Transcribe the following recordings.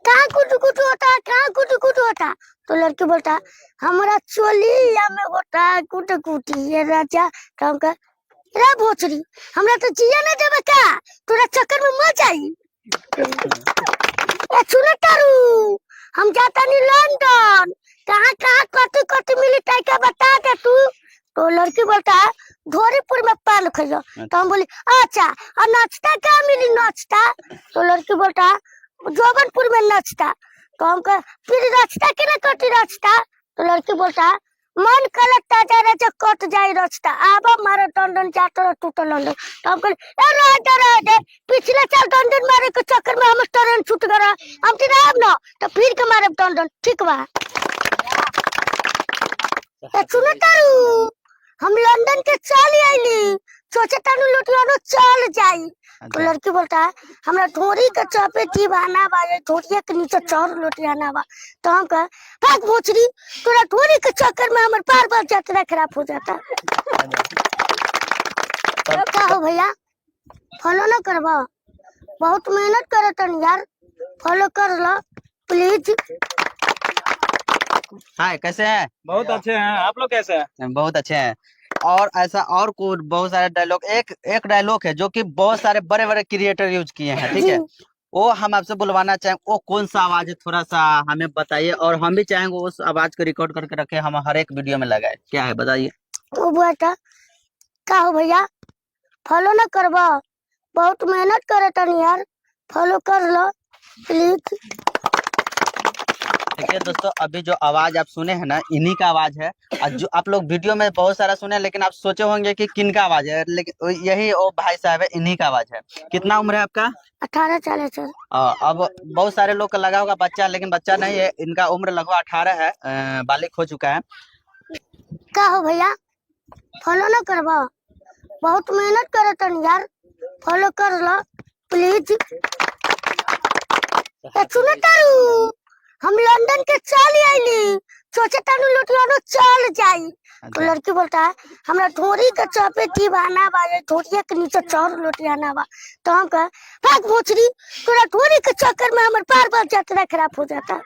कहाँ कुटू कुटू होता है, कहाँ कुटू कुटू होता है? तो लड़की बोलता हमारा चोलिया में होता है कुटू कुटी। ये राजा काम का रे भोचरी, हमरा तो जिया ना देबे का, तोरा चक्कर में मर जाई। ए सुन तारू, हम जाता नहीं लंदन, कहाँ कहाँ कति कति मिली टाइका बता दे तू। तो लड़की बोलता है धोरीपुर में पान खइयो। तो हम बोली अच्छा, और नाश्ता क्या मिली नाश्ता? तो लड़की बोलता है जोबनपुर में नाश्ता। तो हम कह फिर रास्ता के ना कटी रास्ता? तो लड़की बोलता है मन कलकता जा रहा जब कट जाए रास्ता, अब मारो टंडन चाटो टूटो लंदन। तो हम कहले रह दे पिछले साल टंडन मारे के चक्कर में हम ट्रेन छूट गया, हम तेरा अब ना तो फिर के मारे टंडन। ठीक बा? सुनो तारू, हम लंदन के चल आईली, सोचे तानू लुटियानो चल जाई। तो लड़की बोलता है हमरा ढोरी के चपे की बहाना बा, ये ढोरिया के नीचे चढ़ लुटियाना बा। तो हम कह भाग भोचरी, तोरा ढोरी के चक्कर में हमर बार बार यात्रा खराब हो जाता। तब क्या हो भैया, फॉलो ना करबा? बहुत मेहनत करे तन यार, फॉलो कर लो प्लीज। हाय, कैसे हैं? बहुत अच्छे हैं, आप लोग कैसे हैं? बहुत अच्छे हैं। और ऐसा और कुछ बहुत सारे डायलॉग, एक डायलॉग है जो कि बहुत सारे बड़े बड़े क्रिएटर यूज किए हैं, ठीक है? वो हम आपसे बुलवाना चाहेंगे, वो कौन सा आवाज है थोड़ा सा हमें बताइए, और हम भी चाहेंगे उस आवाज को रिकॉर्ड करके रखे, हम हर एक वीडियो में लगाए। क्या है बताइए? तो बेटा का हो भैया, फॉलो ना करबा? बहुत मेहनत करे तन यार, फॉलो कर लो प्लीज। देखिए दोस्तों, अभी जो आवाज आप सुने हैं ना, इन्हीं का आवाज है। और जो आप लोग वीडियो में बहुत सारा सुने, लेकिन आप सोचे होंगे कि किन का आवाज है, लेकिन यही वो भाई साहब है, इन्हीं का आवाज है। कितना उम्र है आपका? 18 साल सर। अब बहुत सारे लोग का लगा होगा बच्चा, लेकिन बच्चा नहीं है, इनका उम्र लगभग 18 है, बालिग हो चुका है। का हो भैया, फॉलो ना करबा? बहुत मेहनत करे तन यार, फॉलो कर लो प्लीज। सुनो तारू, हम लंदन के चल आईली, सोचे तानू लुटियानो चल जाई। तो लड़की बोलता है हमरा ढोरी के चपे की बहाना बा, ये ढोरिया के नीचे चढ़ लुटियाना बा। तो हम कह भाग भोचरी, तोरा ढोरी के चक्कर में हमर बार बार यात्रा खराब हो जाता।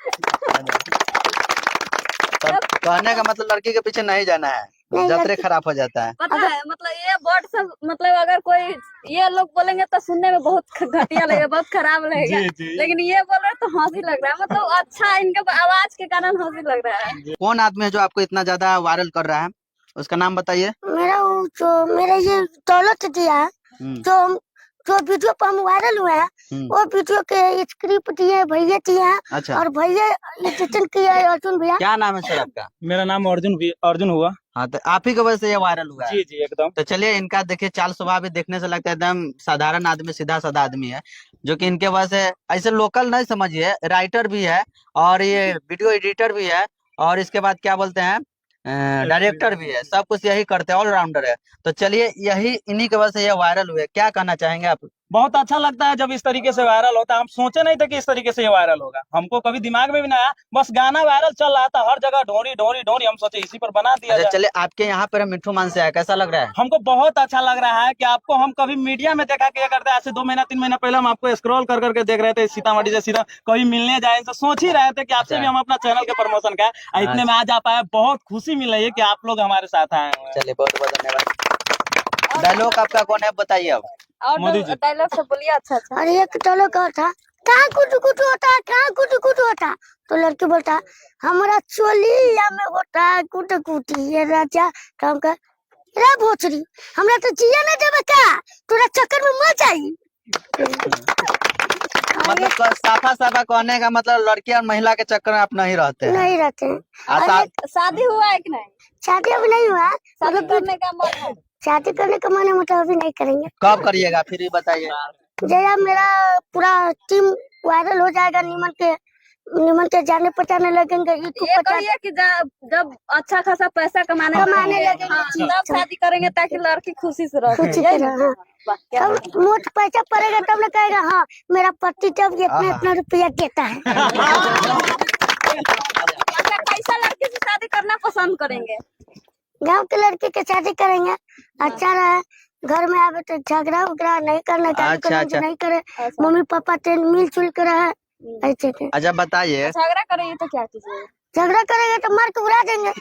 तब कहने का मतलब लड़की के पीछे नहीं जाना है, यात्रा खराब हो जाता है। पता है, मतलब ये वर्ड सब, मतलब अगर कोई ये लोग बोलेंगे तो सुनने में बहुत घटिया लगेगा, बहुत खराब लगेगा। लेकिन ये बोल रहे तो हंसी लग रहा है, मतलब अच्छा, इनके आवाज के कारण हंसी लग रहा है। कौन आदमी है जो आपको इतना ज्यादा वायरल कर रहा है, उसका नाम बताइए। मेरा ये दौलत दिया है, जो वीडियो पर हम वायरल हुए हैं, वो वीडियो के स्क्रिप्ट दिए भैया दिए हैं। अच्छा। और भैया एडिटिंग किया है अर्जुन भैया। क्या नाम है सर आपका? मेरा नाम अर्जुन हुआ। हाँ, तो आप ही की वजह से ये वायरल हुआ है। जी जी एकदम। तो चलिए, इनका देखिए चाल स्वभाव भी देखने से लगता है एकदम साधारण आदमी, सीधा साधा आदमी है, जो कि इनके वजह से ऐसे लोकल नहीं समझिए, राइटर भी है और ये वीडियो एडिटर भी है, और इसके बाद क्या बोलते हैं, डायरेक्टर भी है, सब कुछ यही करते हैं, ऑलराउंडर है। तो चलिए, यही इन्हीं की वजह से ये वायरल हुए। क्या कहना चाहेंगे आप? बहुत अच्छा लगता है जब इस तरीके से वायरल होता है। हम सोचे नहीं थे कि इस तरीके से ये वायरल होगा, हमको कभी दिमाग में भी नहीं आया। बस गाना वायरल चल रहा था हर जगह, ढोरी ढोरी ढोरी, हम सोचे इसी पर बना दिया जाए। चलिए, आपके यहाँ पर मिट्ठू मान से आया, कैसा लग रहा है? हमको बहुत अच्छा लग रहा है कि आपको हम कभी मीडिया में देखा क्या करते हैं। आज से 2 महीना 3 महीना पहले हम आपको स्क्रॉल कर करके देख रहे थे, सीतामढ़ी से सीधा कभी मिलने जाए तो सोच ही रहे थे कि आपसे भी हम अपना चैनल के प्रमोशन का इतने में आज आप आए। बहुत खुशी मिल रही है कि आप लोग हमारे साथ आए हैं। चलिए, बहुत बहुत धन्यवाद। डायलॉग आपका कौन है बताइए अब। और मोदी जी। डायलॉग सब बोलिए अच्छा अच्छा। और एक डायलॉग और था, कहाँ कुटू कुटू होता है, कहाँ कुटू कुटू होता? तो लड़की बोलता हमारा चोलिया में होता है कुटू कुटी। ये राजा काम का रे भोचरी, हमरा तो जिया ना देबे का, तोरा चक्कर में मर जाई। मतलब साफा साफा कहने का मतलब लड़की और महिला के चक्कर में आप नहीं रहते हैं। नहीं रहते हैं। शादी हुआ है कि नहीं? शादी अभी नहीं हुआ, शादी करने का मन है? शादी करने का मन है, मतलब अभी नहीं करेंगे। कब करिएगा फिर ही बताइए। जब मेरा पूरा टीम वायरल हो जाएगा, निमन के जाने पहचाने लगेंगे, ये कहिए कि जब अच्छा खासा पैसा कमाने लगेंगे, हाँ, तब शादी करेंगे ताकि लड़की खुशी से रहे। तब मोट पैसा पड़ेगा तब ना कहेगा हाँ मेरा पति जब इतना इतना रुपया देता है। अच्छा, कैसा लड़की से शादी करना पसंद करेंगे? गांव के लड़के के शादी करेंगे, अच्छा रहे, घर में आवे तो झगड़ा उगड़ा नहीं करना, अच्छा। नहीं करे, मम्मी पापा मिल जुल कर रहे, ऐसे थे। अच्छा बताइए, झगड़ा करेंगे तो क्या कीजिएगा? झगड़ा करेंगे तो मार के उड़ा देंगे।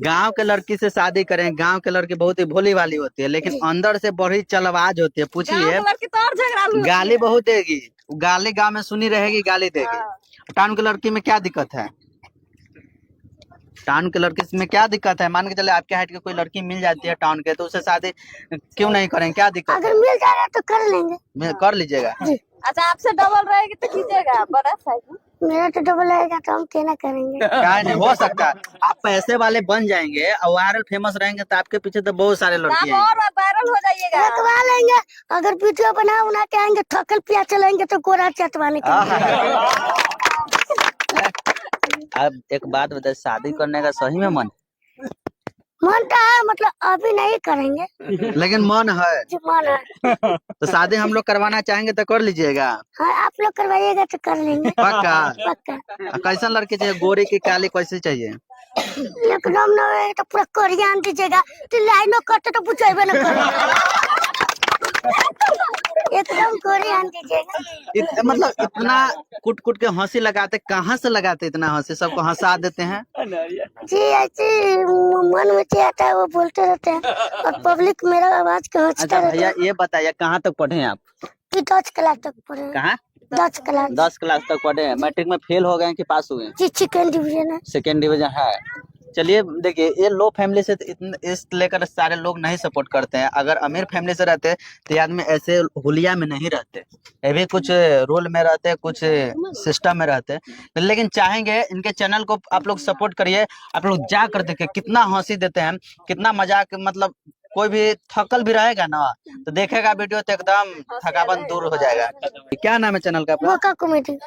गांव के लड़की से शादी करें, गांव के लड़की बहुत ही भोली वाली होती है, लेकिन अंदर से बड़ी चलवाज होती है। गाँव पूछिए, के लड़की तो और झगड़ालू होती गाली है। बहुत देगी, गाली गांव में सुनी रहेगी, गाली देगी। हाँ। टाउन की लड़की में क्या दिक्कत है? टाउन के लड़की में क्या दिक्कत है? मान के चले आपके हाइट की कोई लड़की मिल जाती है टाउन के, तो उससे शादी क्यों नहीं करें? क्या दिक्कत अगर मिल जाएगा तो कर लेंगे। है? कर लीजिएगा। अच्छा, आपसे डबल रहेगी तो कीजिएगा बड़ा साइज। मेरा तो डबल आएगा तो हम क्या ना करेंगे। क्या नहीं हो सकता, आप पैसे वाले बन जाएंगे और वायरल फेमस रहेंगे तो आपके पीछे तो बहुत सारे तो लड़की आप हैं। और वायरल हो जाइएगा। रखवा लेंगे। अगर वीडियो बना के आएंगे, थकल पिया चलेंगे तो गोरा चटवाने के लिए। अब एक बात बताए, शादी करने का सही में मन मन तो है, मतलब अभी नहीं करेंगे। लेकिन मन है, जो मन है। तो शादी हम लोग करवाना चाहेंगे तो कर लीजिएगा। हाँ, आप लोग करवाइएगा तो कर लेंगे। पक्का? पक्का। कैसन लड़की चाहिए, गोरी की काली, कैसी चाहिए? एकदम न है तो पूरा कोरिया आन दीजिएगा, तो लाइनो कटे तो पूछेबे न करे। एकदम कोरिया आन दीजिएगा। मतलब इतना कुट कुट के हंसी लगाते, कहाँ से लगाते इतना हंसी? सबको हंसा देते हैं। जी ऐसे मन में क्या आता है वो बोलते रहते हैं, और पब्लिक मेरा आवाज का हंसता अच्छा रहता भैया, है। ये बताइए कहाँ तक पढ़े हैं आप? कि 10 क्लास तक पढ़े हैं। कहाँ? 10 क्लास। 10 क्लास तक पढ़े हैं। मैट्रिक में फेल हो गए हैं कि पास हुए हैं? जी सेकंड डिवीजन है। सेकेंड डिवीजन है। चलिए देखिए, ये लो फैमिली से इस लेकर सारे लोग नहीं सपोर्ट करते हैं। अगर अमीर फैमिली से रहते तो ये आदमी ऐसे हुलिया में नहीं रहते, ये भी कुछ रोल में रहते, कुछ सिस्टम में रहते। लेकिन चाहेंगे इनके चैनल को आप लोग सपोर्ट करिए। आप लोग जा कर देखिए कितना हंसी देते हैं, कितना मजाक, मतलब कोई भी थकल भी रहेगा ना तो देखेगा वीडियो तो एकदम थकावट दूर हो जाएगा। क्या नाम है चैनल का आपका? मौका कॉमेडी।